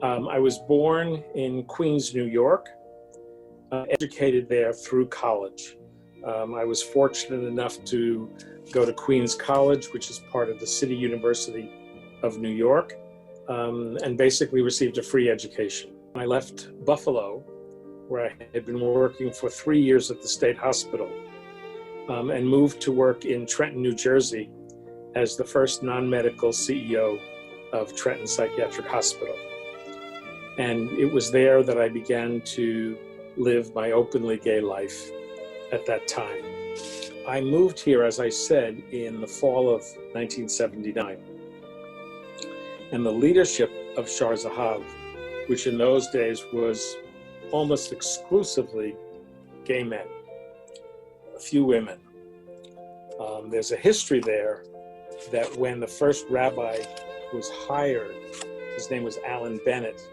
I was born in Queens, New York, educated there through college. I was fortunate enough to go to Queens College, which is part of the City University of New York, and basically received a free education. I left Buffalo, where I had been working for 3 years at the state hospital, and moved to work in Trenton, New Jersey, as the first non-medical CEO of Trenton Psychiatric Hospital. And it was there that I began to live my openly gay life at that time. I moved here, as I said, in the fall of 1979. And the leadership of Shar Zahav, which in those days was almost exclusively gay men, a few women. There's a history there that when the first rabbi was hired, his name was Alan Bennett,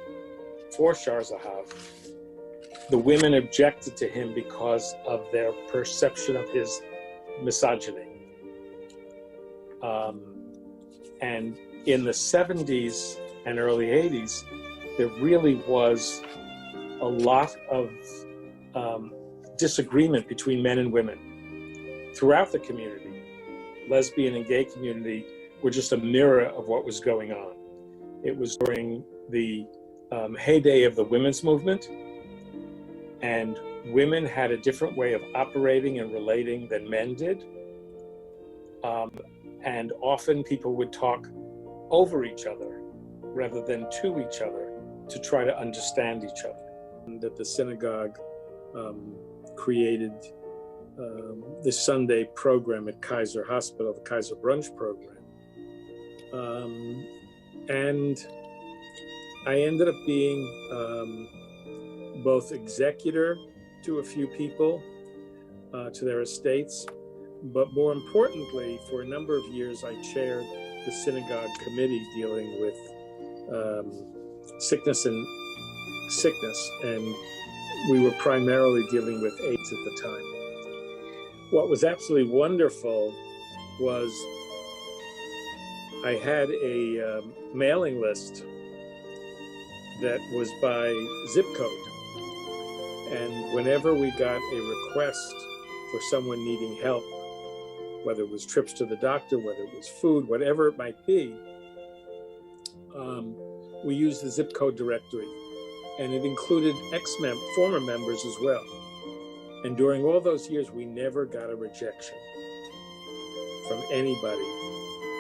for Shar Zahav, the women objected to him because of their perception of his misogyny. And in the 70s and early 80s, there really was a lot of disagreement between men and women throughout the community. Lesbian and gay community were just a mirror of what was going on. It was during the heyday of the women's movement, and women had a different way of operating and relating than men did. And often people would talk over each other rather than to each other to try to understand each other. And that the synagogue created this Sunday program at Kaiser Hospital, the Kaiser Brunch program. And I ended up being both executor to a few people, to their estates, but more importantly, for a number of years, I chaired the synagogue committee dealing with sickness, and we were primarily dealing with AIDS at the time. What was absolutely wonderful was I had a mailing list that was by zip code. And whenever we got a request for someone needing help, whether it was trips to the doctor, whether it was food, whatever it might be, we used the zip code directory. And it included former members as well. And during all those years, we never got a rejection from anybody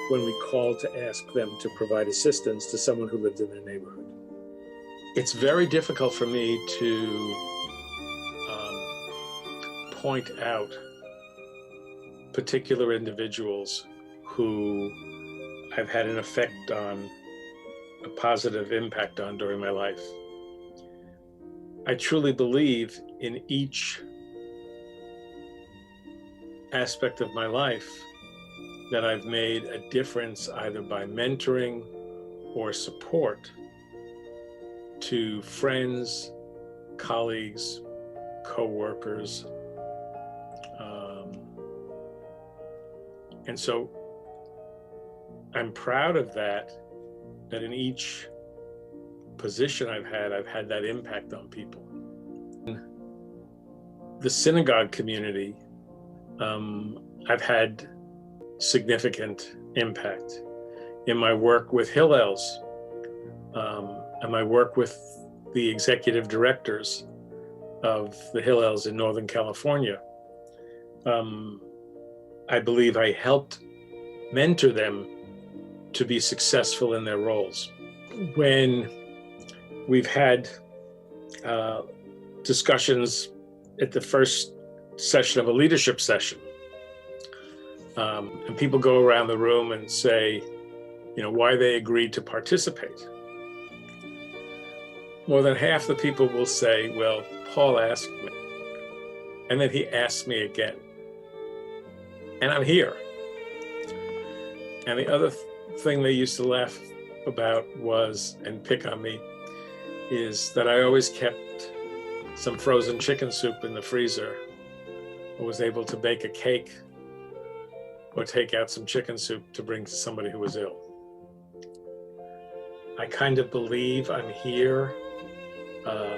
when we called to ask them to provide assistance to someone who lived in their neighborhood. It's very difficult for me to point out particular individuals who I've had an effect on, a positive impact on during my life. I truly believe in each aspect of my life that I've made a difference either by mentoring or support to friends, colleagues, co-workers. And so I'm proud of that in each position I've had that impact on people. The synagogue community, I've had significant impact in my work with Hillels, and my work with the executive directors of the Hillels in Northern California. I believe I helped mentor them to be successful in their roles. When we've had discussions at the first session of a leadership session, and people go around the room and say, why they agreed to participate. More than half the people will say, well, Paul asked me, and then he asked me again, and I'm here. And the other thing they used to laugh about and pick on me, is that I always kept some frozen chicken soup in the freezer, or was able to bake a cake or take out some chicken soup to bring to somebody who was ill. I kind of believe I'm here,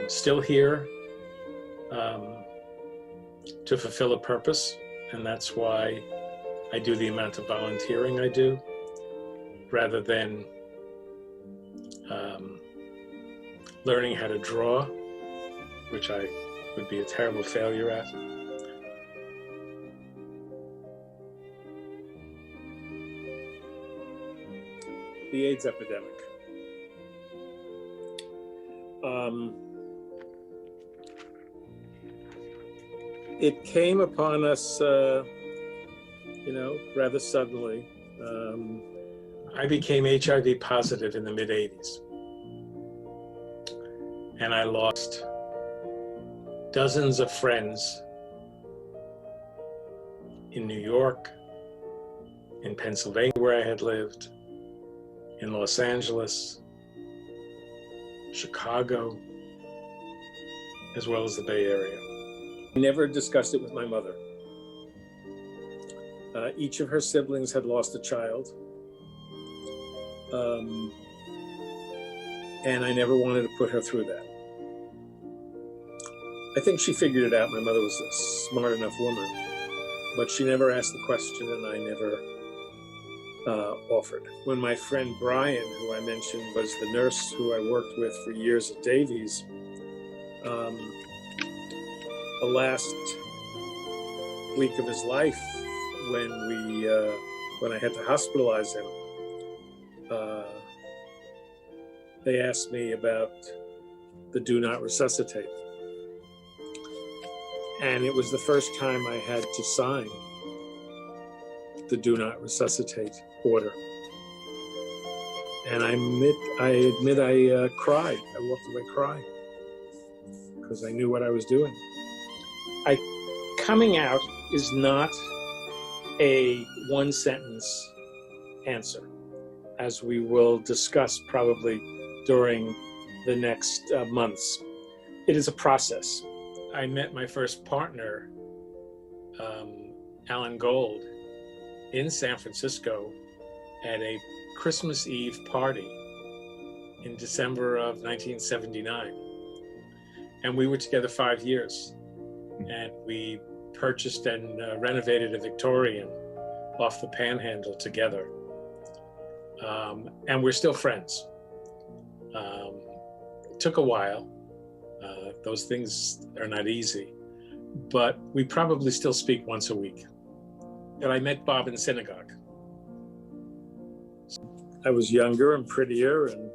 still here, to fulfill a purpose, and that's why I do the amount of volunteering I do, rather than learning how to draw, which I would be a terrible failure at. The AIDS epidemic. It came upon us, rather suddenly. I became HIV positive in the mid-'80s, and I lost dozens of friends in New York, in Pennsylvania, where I had lived, in Los Angeles, Chicago, as well as the Bay Area. I never discussed it with my mother. Each of her siblings had lost a child. And I never wanted to put her through that. I think she figured it out. My mother was a smart enough woman, but she never asked the question, and I never offered. When my friend Brian, who I mentioned was the nurse who I worked with for years at Davies, the last week of his life, when I had to hospitalize him, they asked me about the do not resuscitate. And it was the first time I had to sign the do not resuscitate order. And I admit I cried. I walked away crying because I knew what I was doing. Coming out is not a one-sentence answer, as we will discuss probably during the next months. It is a process. I met my first partner, Alan Gold, in San Francisco at a Christmas Eve party in December of 1979. And we were together 5 years. And we purchased and renovated a Victorian off the Panhandle together. And we're still friends. It took a while. Those things are not easy, but we probably still speak once a week. And I met Bob in synagogue. I was younger and prettier and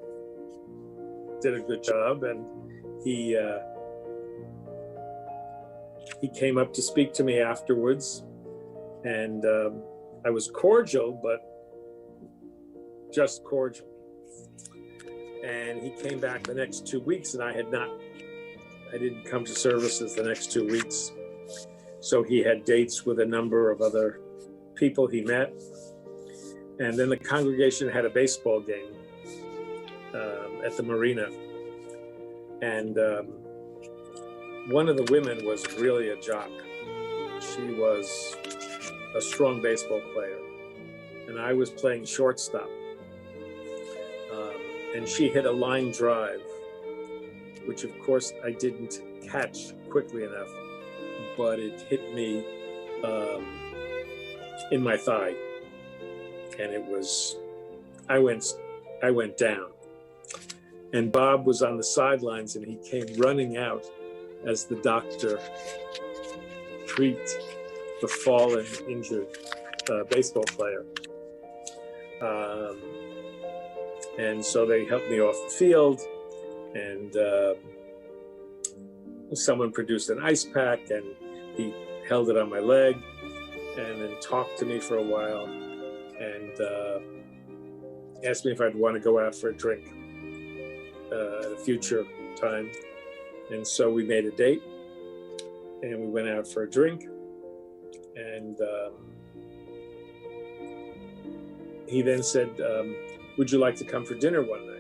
did a good job, and he came up to speak to me afterwards, and I was cordial, but just cordial. And he came back the next 2 weeks, and I didn't come to services the next 2 weeks. So he had dates with a number of other people he met. And then the congregation had a baseball game at the marina. And one of the women was really a jock. She was a strong baseball player. And I was playing shortstop. And she hit a line drive, which of course I didn't catch quickly enough, but it hit me in my thigh. And I went down. And Bob was on the sidelines, and he came running out as the doctor treated the fallen, injured baseball player. And so they helped me off the field, and someone produced an ice pack, and he held it on my leg and then talked to me for a while and asked me if I'd want to go out for a drink at a future time. And so we made a date, and we went out for a drink, and he then said, would you like to come for dinner one night?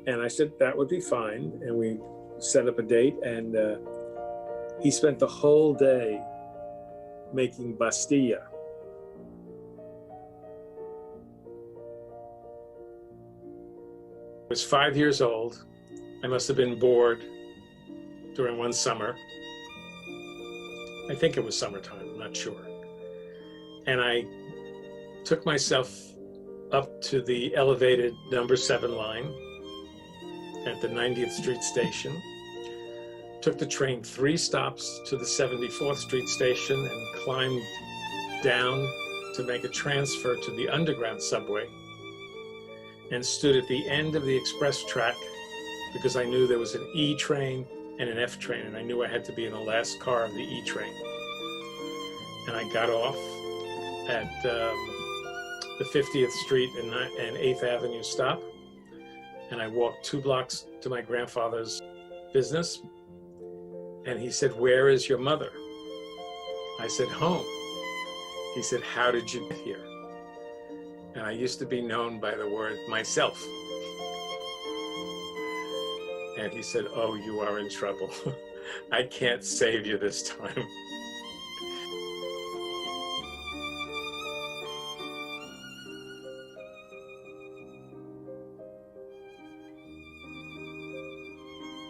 And I said, that would be fine. And we set up a date, and he spent the whole day making pastilla. I was 5 years old. I must have been bored during one summer. I think it was summertime, I'm not sure. And I took myself up to the elevated number 7 line at the 90th Street station, took the train 3 stops to the 74th Street station and climbed down to make a transfer to the underground subway, and stood at the end of the express track because I knew there was an E train and an F train, and I knew I had to be in the last car of the E train. And I got off at the 50th Street and 8th Avenue stop, and I walked 2 blocks to my grandfather's business, and he said, "Where is your mother?" I said, "Home." He said, "How did you get here?" And I used to be known by the word myself. And he said, "Oh, you are in trouble. I can't save you this time."